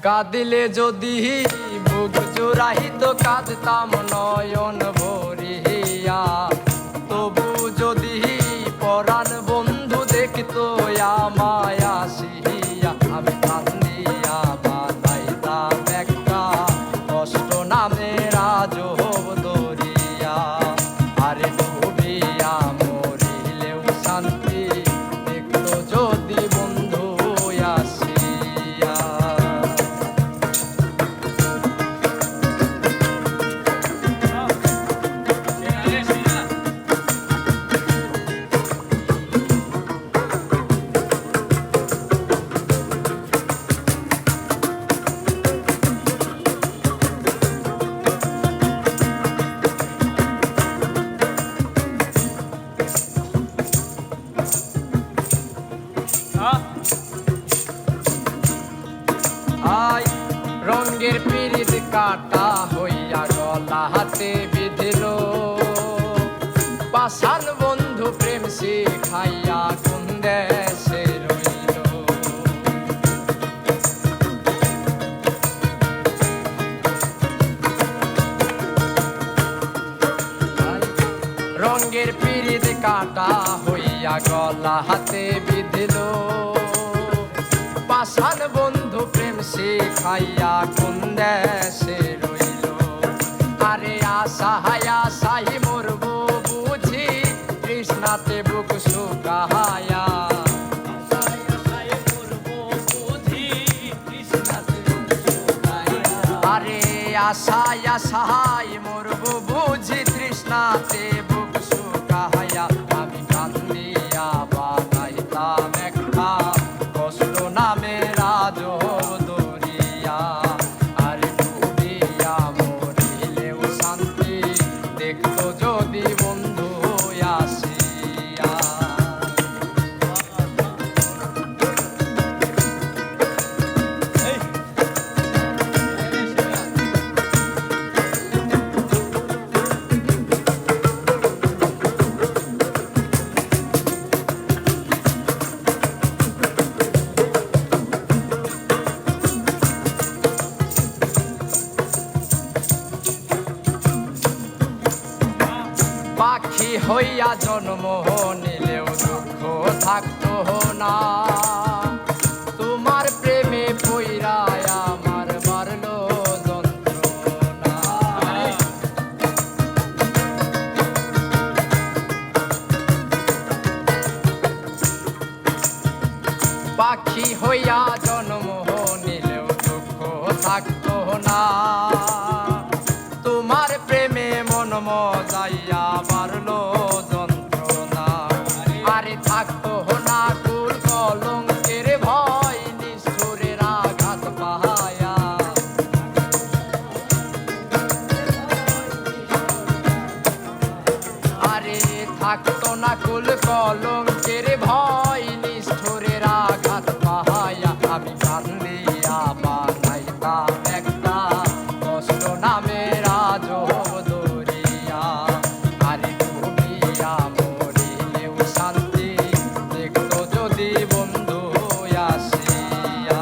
কাঁদিলে যদি বুক জুড়াইত কাঁদতাম নয়ন ভরিয়া, তবু যদি পরাণ বন্ধু দেখত আমায় আসিয়া, আমি কান্দিয়া বানাইতাম একটা কষ্ট নামের আজব দরিয়া। আরে ডুবিয়া মরিলেও শান্তি দেখত যদি বন্ধু আসিয়া। আই রঙের পিরিত কাটা হইয়া গলা হাতে বিধিল, পাষাণ বন্ধু প্রেম শিখাইয়া কোন দেশে রইল। রঙের পিরিত কাটা হইয়া গলা হাতে বিধিল, পাষাণ বন্ধু প্রেম শিখাইয়া কোন দেশে রইল। আরে আশায় আশায় মরব বুঝি তৃষ্ণাতে বুক শুকাইয়া, আরে আশায় আশায় মরব বুঝি তৃষ্ণাতে বুক শুকাইয়া। আমি কান্দিয়া বানাইতাম একটা কষ্ট নামের আজব দরিয়া। আরে ডুবিয়া মরিলেও শান্তি দেখত যদি বন্ধু আসিয়া। পাখি হইয়া জন্ম নিলেও দুঃখ থাকতো না, তোমার প্রেমে পইরায় আমার বাড়লো যন্ত্রণা। পাখি হইয়া জন্ম নিলেও দুঃখ থাকতো না, তোমার প্রেমে মন মজাইয়া বাড়লো যন্ত্রণা। আরে থাকতো না কুল কলঙ্কের ভয় নিষ্ঠুরের আঘাত পাহায়া। আরে থাকতো না কুল কলঙ্কের ভয় নিষ্ঠুরের আঘাত পাহায়া। আমি কান্দিয়া বানাইতাম একটা কষ্ট নামের আজব দরিয়া। আরে ডুবিয়া মরিলেও শান্তি দেখতো যদি বন্ধু আসিয়া।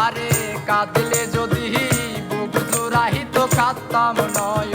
আরে কাঁদিলে যদি বুক জুড়াইত কাঁদতাম নয়